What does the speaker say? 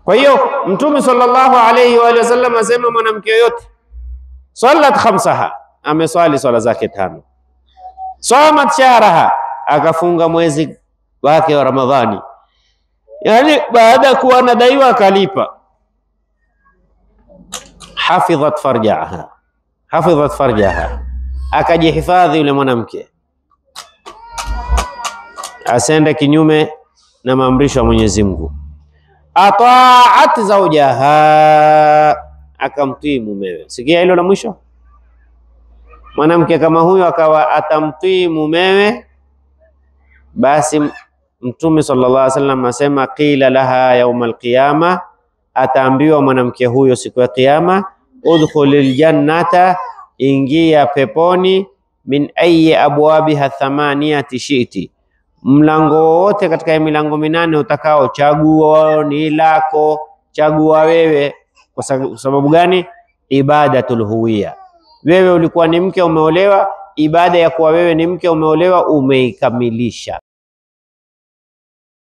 Kwa hiyo Mtume sallallahu alayhi wa sallam asema mwanamke yote salat khamsaha, ameswali swala zake 5, samat shahraha, akafunga mwezi wake wa Ramadhani, yani baada kuwa anadaiwa akalipa, hafidhat farjaha, akajihifadhi yule mwanamke asende kinyume na maamrisho ya Mwenyezi Mungu. Ata'at zawjaha, akamtii mumewe. Sikia hilo la mwisho, mwanamke kama huyo akawa atamtii mumewe, basi Mtume sallallahu alaihi wasallam asema qila laha yawmal qiyama, ataambiwa mwanamke huyo siku ya kiyama, udkhulil jannata, ingia peponi, min ayi abwabiha 8 shi'ti, mlango wote katika milango 8 utakao, chagua ni lako, chagua wewe. Kwa sababu gani? Ibadatul huwiya, wewe ulikuwa ni mke umeolewa, ibada ya kuwa wewe ni mke umeolewa umeikamilisha.